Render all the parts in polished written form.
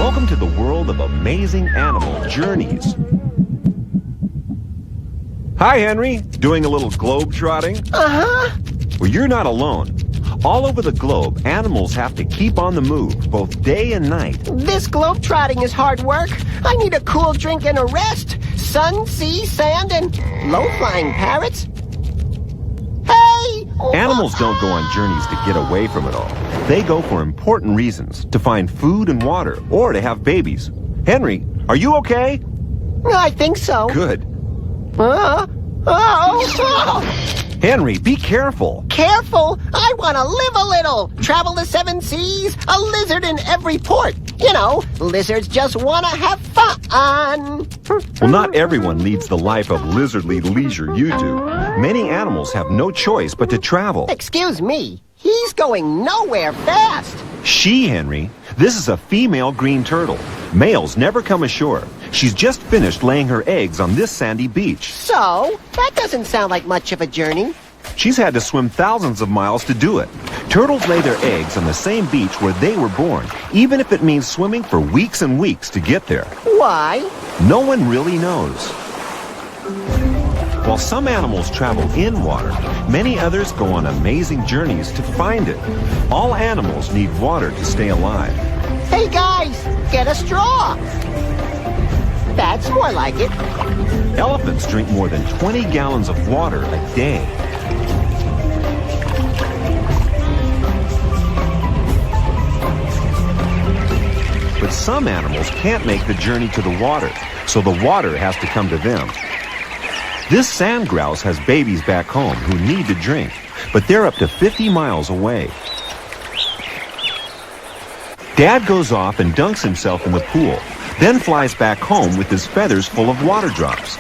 Welcome to the world of amazing animal journeys. Hi, Henry. Doing a little globe trotting? Uh-huh. Well, you're not alone. All over the globe, animals have to keep on the move, both day and night. This globe-trotting is hard work. I need a cool drink and a rest. Sun, sea, sand, and low-flying parrots. Hey! Animals don't go on journeys to get away from it all. They go for important reasons, to find food and water, or to have babies. Henry, are you okay? I think so. Good. Oh! Henry, be careful. Careful! I want to live a little. Travel the 7 seas, a lizard in every port. You know, lizards just want to have fun. Well, not everyone leads the life of lizardly leisure you do. Many animals have no choice but to travel. Excuse me. He's going nowhere fast. She, Henry. This is a female green turtle. Males never come ashore. She's just finished laying her eggs on this sandy beach. So, that doesn't sound like much of a journey. She's had to swim thousands of miles to do it. Turtles lay their eggs on the same beach where they were born, even if it means swimming for weeks and weeks to get there. Why? No one really knows. While some animals travel in water, many others go on amazing journeys to find it. All animals need water to stay alive. Hey guys, get a straw. That's more like it. Elephants drink more than 20 gallons of water a day. But some animals can't make the journey to the water, so the water has to come to them. This sand grouse has babies back home who need to drink, but they're up to 50 miles away. Dad goes off and dunks himself in the pool, then flies back home with his feathers full of water drops.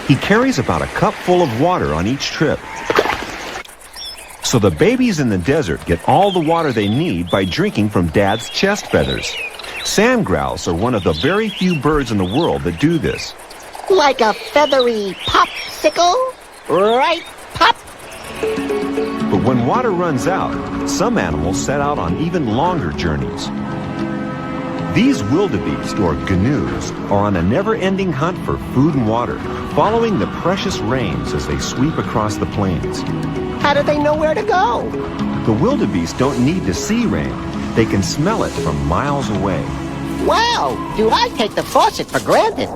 He carries about a cup full of water on each trip. So the babies in the desert get all the water they need by drinking from Dad's chest feathers. Sand grouse are one of the very few birds in the world that do this. Like a feathery popsicle? Right, pop? But when water runs out, some animals set out on even longer journeys. These wildebeest, or gnus, are on a never-ending hunt for food and water, following the precious rains as they sweep across the plains. How do they know where to go? The wildebeest don't need to see rain. They can smell it from miles away. Wow, do I take the faucet for granted?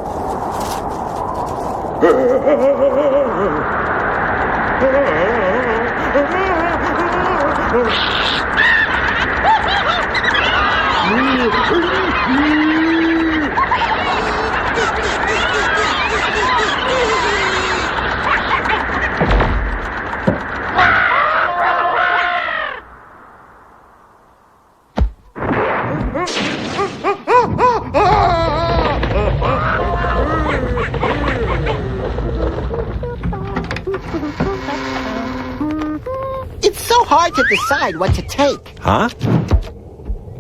It's so hard to decide what to take. Huh?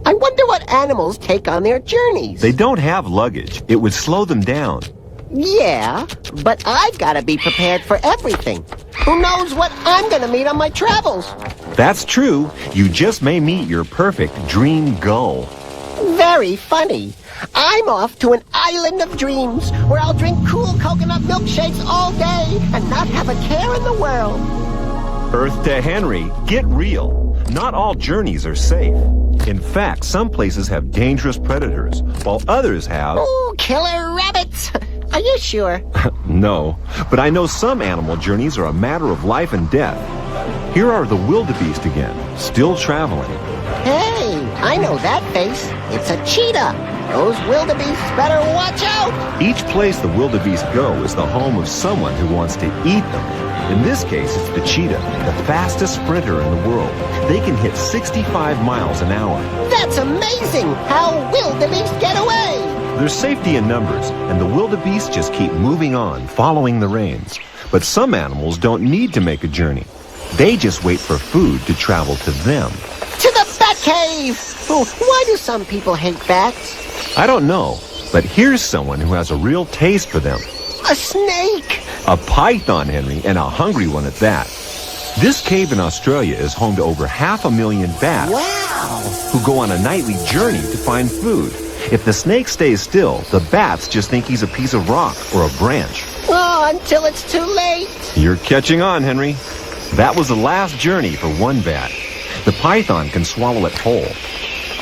I wonder what animals take on their journeys. They don't have luggage. It would slow them down. Yeah, but I've got to be prepared for everything. Who knows what I'm going to meet on my travels? That's true. You just may meet your perfect dream gull. Very funny. I'm off to an island of dreams where I'll drink cool coconut milkshakes all day and not have a care in the world. Earth to Henry, get real. Not all journeys are safe. In fact, some places have dangerous predators, while others have... Ooh, killer rabbits! Are you sure? No, but I know some animal journeys are a matter of life and death. Here are the wildebeest again, still traveling. Hey, I know that face. It's a cheetah. Those wildebeests better watch out. Each place the wildebeest go is the home of someone who wants to eat them. In this case, it's the cheetah, the fastest sprinter in the world. They can hit 65 miles an hour. That's amazing! How wildebeest get away? There's safety in numbers, and the wildebeest just keep moving on, following the reins. But some animals don't need to make a journey. They just wait for food to travel to them. To the bat cave! Oh, why do some people hate bats? I don't know, but here's someone who has a real taste for them. A snake! A python, Henry, and a hungry one at that. This cave in Australia is home to over 500,000 bats Wow! who go on a nightly journey to find food. If the snake stays still, the bats just think he's a piece of rock or a branch. Oh, until it's too late. You're catching on, Henry. That was the last journey for one bat. The python can swallow it whole.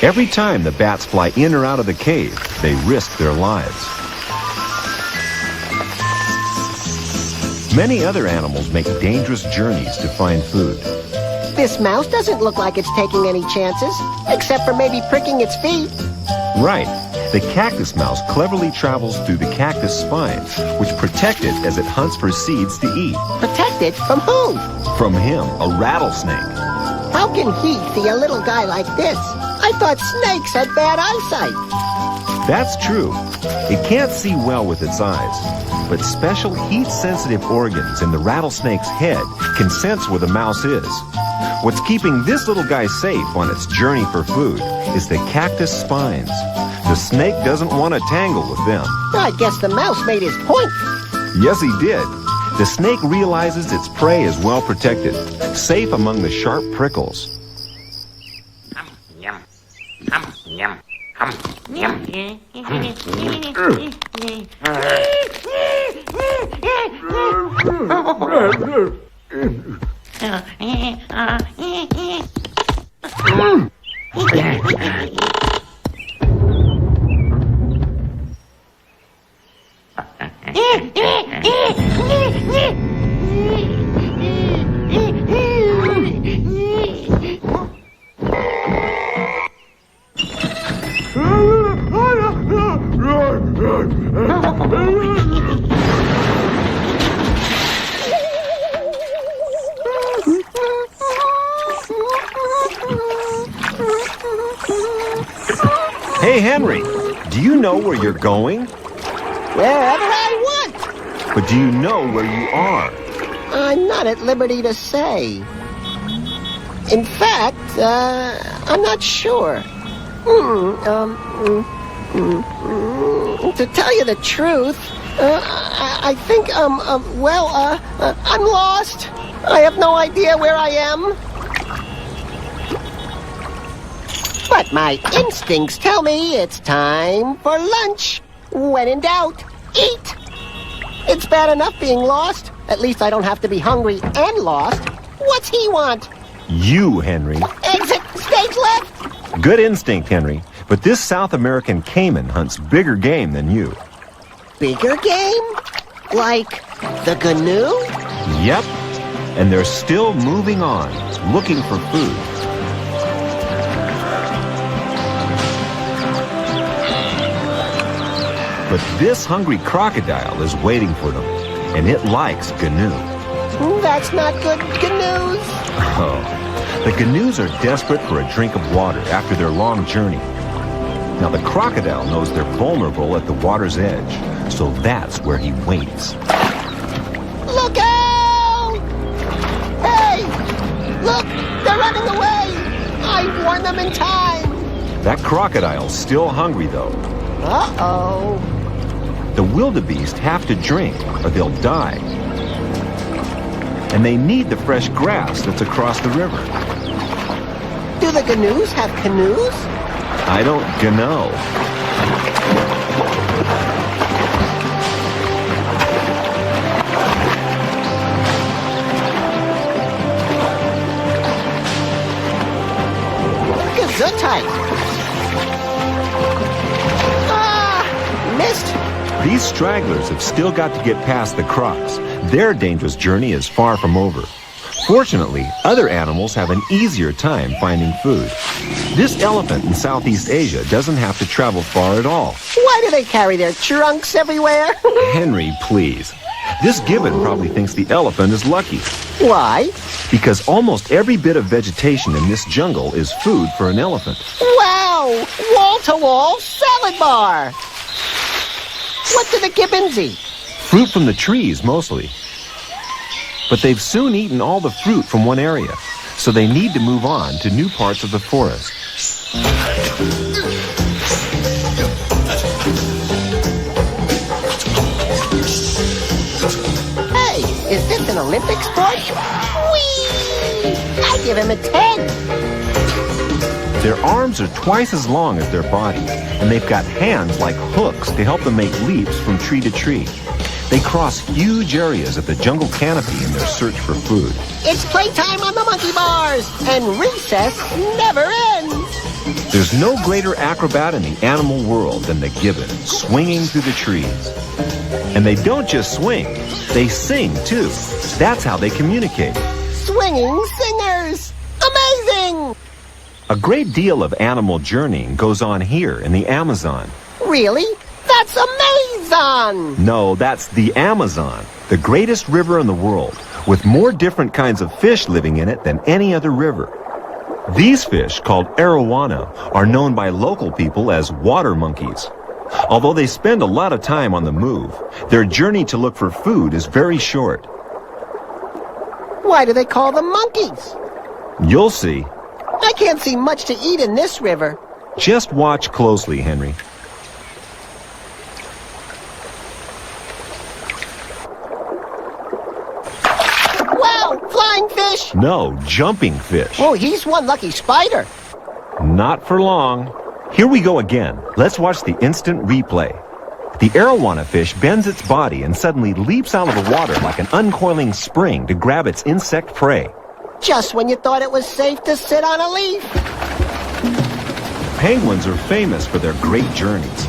Every time the bats fly in or out of the cave, they risk their lives. Many other animals make dangerous journeys to find food. This mouse doesn't look like it's taking any chances, except for maybe pricking its feet. Right. The cactus mouse cleverly travels through the cactus spines, which protect it as it hunts for seeds to eat. Protected from who? From him, a rattlesnake. How can he see a little guy like this? I thought snakes had bad eyesight. That's true. It can't see well with its eyes, but special heat-sensitive organs in the rattlesnake's head can sense where the mouse is. What's keeping this little guy safe on its journey for food is the cactus spines. The snake doesn't want to tangle with them. I guess the mouse made his point. Yes, he did. The snake realizes its prey is well protected, safe among the sharp prickles. Yum. Yum. Yum. Hey, Henry, do you know where you're going? Wherever I want. But do you know where you are? I'm not at liberty to say. In fact, I'm not sure. To tell you the truth, I think, I'm lost. I have no idea where I am. But my instincts tell me it's time for lunch. When in doubt, eat. It's bad enough being lost. At least I don't have to be hungry and lost. What's he want? You, Henry. Exit stage left. Good instinct, Henry. But this South American caiman hunts bigger game than you. Bigger game? Like the GNU? Yep. And they're still moving on, looking for food. But this hungry crocodile is waiting for them, and it likes GNU. That's not good news. Oh, the GNUs are desperate for a drink of water after their long journey. Now the crocodile knows they're vulnerable at the water's edge, so that's where he waits. Look out! Hey! Look! They're running away! I warned them in time! That crocodile's still hungry, though. Uh-oh. The wildebeest have to drink, or they'll die. And they need the fresh grass that's across the river. Do the GNUs have canoes? I don't know. Gesundheit! Ah! Missed! These stragglers have still got to get past the crocs. Their dangerous journey is far from over. Fortunately, other animals have an easier time finding food. This elephant in Southeast Asia doesn't have to travel far at all. Why do they carry their trunks everywhere? Henry, please. This gibbon probably thinks the elephant is lucky. Why? Because almost every bit of vegetation in this jungle is food for an elephant. Wow! Wall-to-wall salad bar! What do the gibbons eat? Fruit from the trees, mostly. But they've soon eaten all the fruit from one area, so they need to move on to new parts of the forest. Hey, is this an Olympic sport? Whee! I give him a 10. Their arms are twice as long as their body, and they've got hands like hooks to help them make leaps from tree to tree. They cross huge areas of the jungle canopy in their search for food. It's playtime on the monkey bars, and recess never ends. There's no greater acrobat in the animal world than the gibbon, swinging through the trees. And they don't just swing, they sing too. That's how they communicate. Swinging singers! Amazing! A great deal of animal journeying goes on here in the Amazon. Really? That's amazing! No, that's the Amazon, the greatest river in the world, with more different kinds of fish living in it than any other river. These fish, called arowana, are known by local people as water monkeys. Although they spend a lot of time on the move, their journey to look for food is very short. Why do they call them monkeys? You'll see. I can't see much to eat in this river. Just watch closely, Henry. Wow, flying fish! No, jumping fish. Oh, he's one lucky spider. Not for long. Here we go again. Let's watch the instant replay. The arowana fish bends its body and suddenly leaps out of the water like an uncoiling spring to grab its insect prey. Just when you thought it was safe to sit on a leaf. Penguins are famous for their great journeys.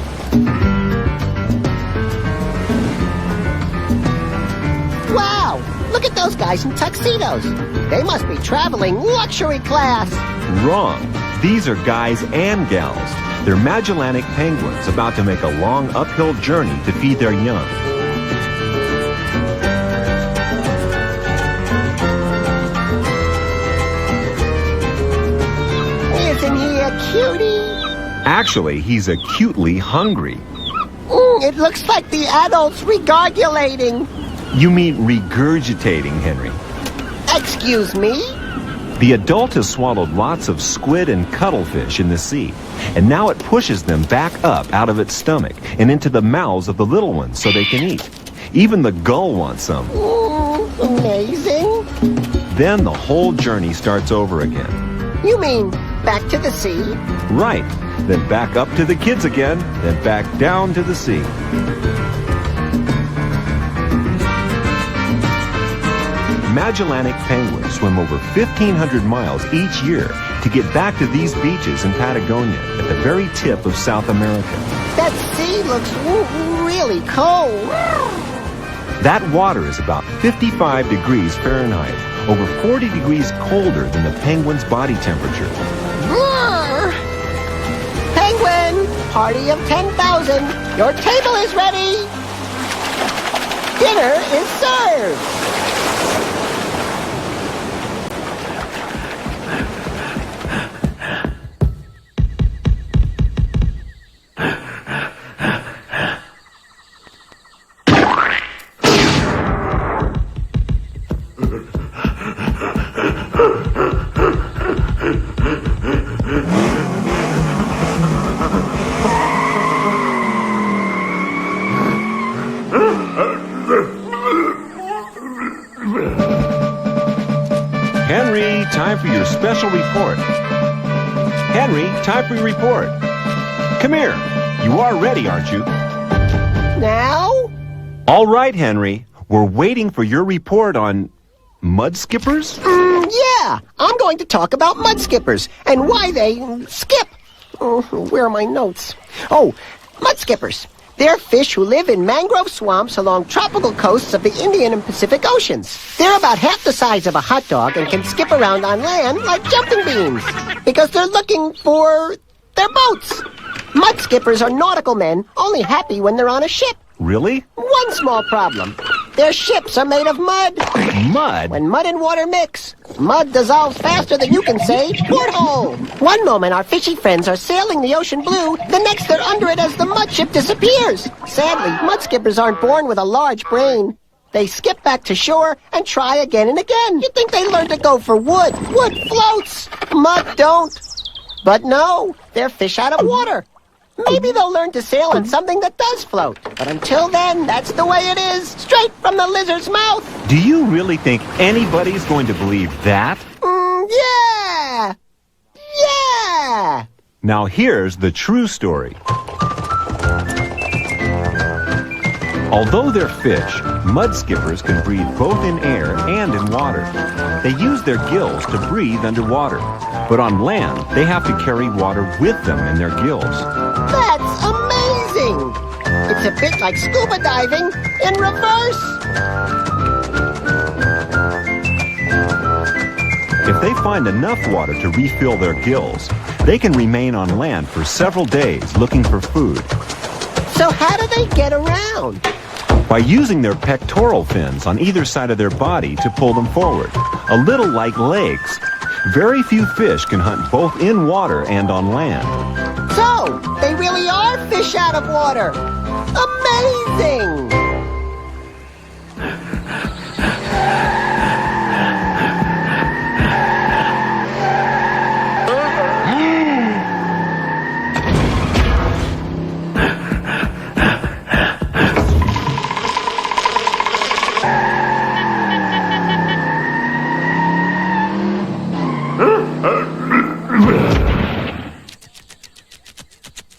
Wow, look at those guys in tuxedos. They must be traveling luxury class. Wrong. These are guys and gals. They're Magellanic penguins about to make a long uphill journey to feed their young. Isn't he a cutie? Actually, he's acutely hungry. It looks like the adult's regargulating. You mean regurgitating, Henry. Excuse me? The adult has swallowed lots of squid and cuttlefish in the sea, and now it pushes them back up out of its stomach and into the mouths of the little ones so they can eat. Even the gull wants some. Amazing. Then the whole journey starts over again. You mean back to the sea? Right. Then back up to the kids again, then back down to the sea. Magellanic penguins swim over 1,500 miles each year to get back to these beaches in Patagonia at the very tip of South America. That sea looks really cold. That water is about 55 degrees Fahrenheit, over 40 degrees colder than the penguin's body temperature. Brr! Penguin, party of 10,000, your table is ready. Dinner is served. Henry, time for your special report. Henry, time for your report. Come here. You are ready, aren't you? Now? All right, Henry. We're waiting for your report on mud skippers? Yeah, I'm going to talk about mud skippers and why they skip. Where are my notes? Oh, mud skippers. They're fish who live in mangrove swamps along tropical coasts of the Indian and Pacific Oceans. They're about half the size of a hot dog and can skip around on land like jumping beans because they're looking for their boats. Mud skippers are nautical men, only happy when they're on a ship. Really? One small problem. Their ships are made of mud. Mud? When mud and water mix, mud dissolves faster than you can say porthole. One moment our fishy friends are sailing the ocean blue, the next they're under it as the mud ship disappears. Sadly, mud skippers aren't born with a large brain. They skip back to shore and try again and again. You'd think they learned to go for wood. Wood floats. Mud don't. But no, they're fish out of water. Maybe they'll learn to sail on something that does float. But until then, that's the way it is. Straight from the lizard's mouth. Do you really think anybody's going to believe that? Yeah! Yeah! Now here's the true story. Although they're fish, mud skippers can breathe both in air and in water. They use their gills to breathe underwater. But on land, they have to carry water with them in their gills. That's amazing! It's a bit like scuba diving in reverse. If they find enough water to refill their gills, they can remain on land for several days looking for food. So how do they get around? By using their pectoral fins on either side of their body to pull them forward, a little like legs. Very few fish can hunt both in water and on land. So, they really are fish out of water. Amazing!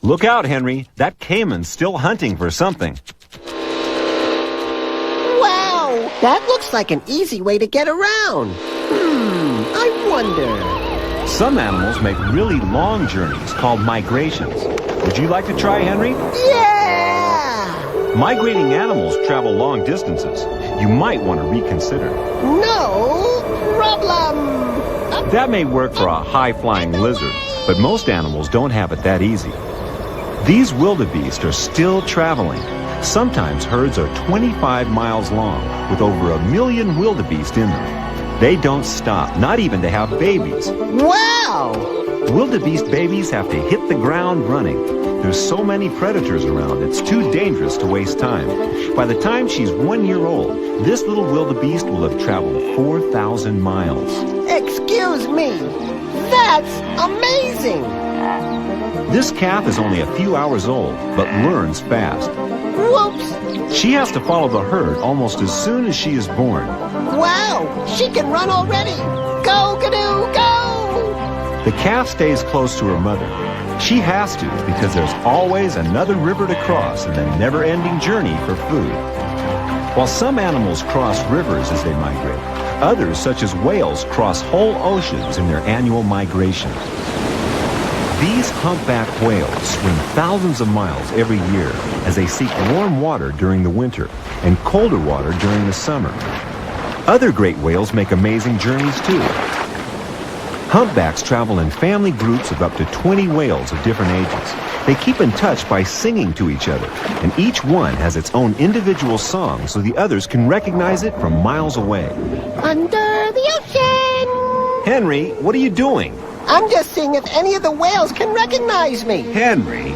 Look out, Henry. That caiman's still hunting for something. Wow! That looks like an easy way to get around. I wonder. Some animals make really long journeys called migrations. Would you like to try, Henry? Yeah! Migrating animals travel long distances. You might want to reconsider. No problem! That may work for a high-flying lizard, but most animals don't have it that easy. These wildebeest are still traveling. Sometimes herds are 25 miles long, with over 1 million wildebeest in them. They don't stop, not even to have babies. Wow! Wildebeest babies have to hit the ground running. There's so many predators around, it's too dangerous to waste time. By the time she's 1 year old, this little wildebeest will have traveled 4,000 miles. Excuse me. That's amazing! This calf is only a few hours old, but learns fast. Whoops! She has to follow the herd almost as soon as she is born. Wow! She can run already! Go, Gadoo, go! The calf stays close to her mother. She has to because there's always another river to cross in the never-ending journey for food. While some animals cross rivers as they migrate, others, such as whales, cross whole oceans in their annual migration. These humpback whales swim thousands of miles every year as they seek warm water during the winter and colder water during the summer. Other great whales make amazing journeys too. Humpbacks travel in family groups of up to 20 whales of different ages. They keep in touch by singing to each other, and each one has its own individual song so the others can recognize it from miles away. Under the ocean! Henry, what are you doing? I'm just seeing if any of the whales can recognize me. Henry!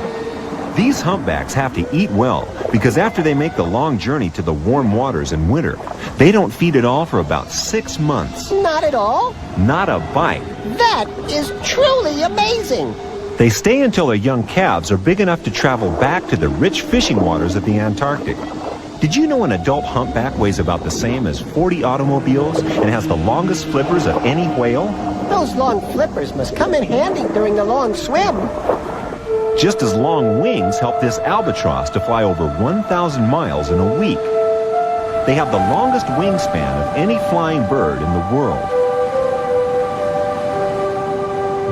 These humpbacks have to eat well because after they make the long journey to the warm waters in winter, they don't feed at all for about 6 months. Not at all. Not a bite. That is truly amazing. They stay until their young calves are big enough to travel back to the rich fishing waters of the Antarctic. Did you know an adult humpback weighs about the same as 40 automobiles and has the longest flippers of any whale? Those long flippers must come in handy during the long swim. Just as long wings help this albatross to fly over 1,000 miles in a week. They have the longest wingspan of any flying bird in the world.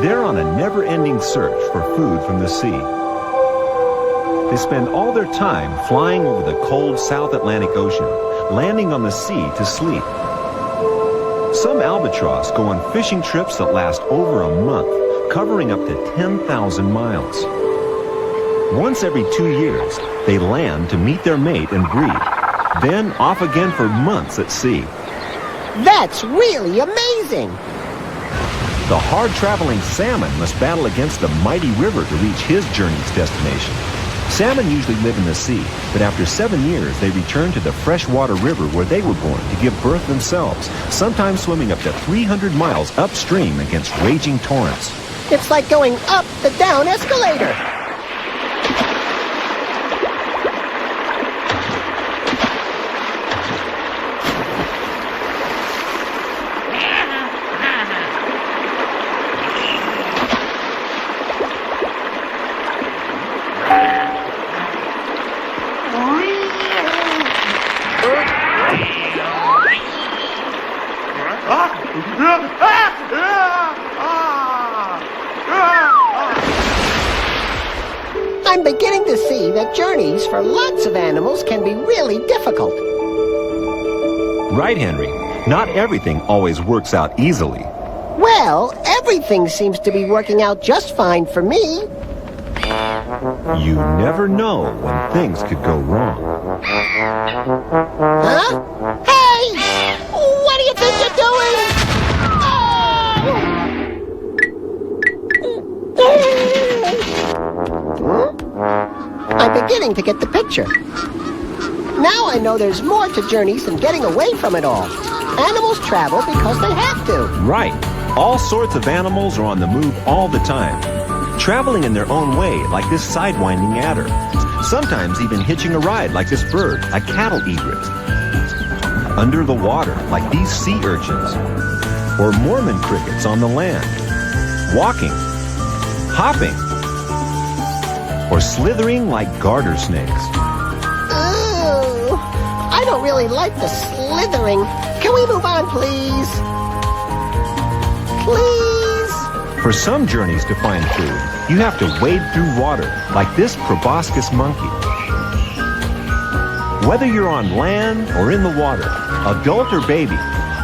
They're on a never-ending search for food from the sea. They spend all their time flying over the cold South Atlantic Ocean, landing on the sea to sleep. Some albatross go on fishing trips that last over a month, covering up to 10,000 miles. Once every 2 years, they land to meet their mate and breed, then off again for months at sea. That's really amazing. The hard-traveling salmon must battle against the mighty river to reach his journey's destination. Salmon usually live in the sea, but after 7 years, they return to the freshwater river where they were born to give birth themselves, sometimes swimming up to 300 miles upstream against raging torrents. It's like going up the down escalator. I'm beginning to see that journeys for lots of animals can be really difficult. Right, Henry. Not everything always works out easily. Well, everything seems to be working out just fine for me. You never know when things could go wrong. Huh? Hey! What do you think you're doing? I'm beginning to get the picture. Now I know there's more to journeys than getting away from it all. Animals travel because they have to. Right. All sorts of animals are on the move all the time, traveling in their own way like this sidewinding adder. Sometimes even hitching a ride like this bird, a cattle egret. Under the water like these sea urchins. Or Mormon crickets on the land. Walking. Hopping. Or slithering like garter snakes. Ooh, I don't really like the slithering. Can we move on, please? Please? For some journeys to find food, you have to wade through water, like this proboscis monkey. Whether you're on land or in the water, adult or baby,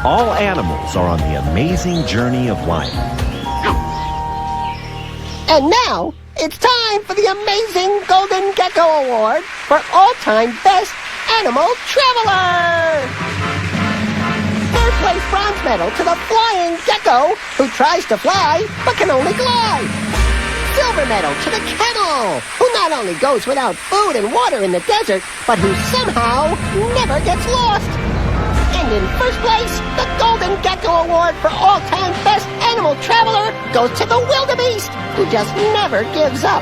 all animals are on the amazing journey of life. And now, it's time for the amazing Golden Gecko Award for all-time best animal traveler! Third place bronze medal to the flying gecko, who tries to fly but can only glide. Silver medal to the camel, who not only goes without food and water in the desert, but who somehow never gets lost. And in first place, the Golden Gecko Award for all-time best animal traveler goes to the wildebeest, who just never gives up.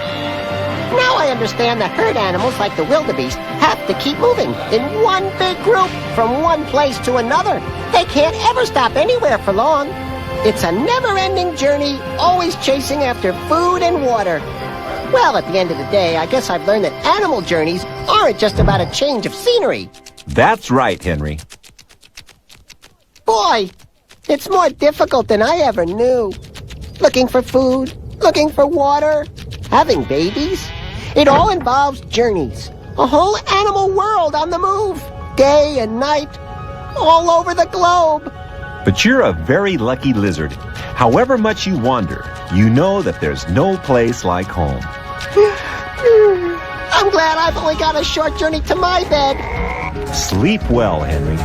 Now I understand that herd animals like the wildebeest have to keep moving in one big group from one place to another. They can't ever stop anywhere for long. It's a never-ending journey, always chasing after food and water. Well, at the end of the day, I guess I've learned that animal journeys aren't just about a change of scenery. That's right, Henry. Boy, it's more difficult than I ever knew. Looking for food, looking for water, having babies. It all involves journeys. A whole animal world on the move, day and night, all over the globe. But you're a very lucky lizard. However much you wander, you know that there's no place like home. I'm glad I've only got a short journey to my bed. Sleep well, Henry.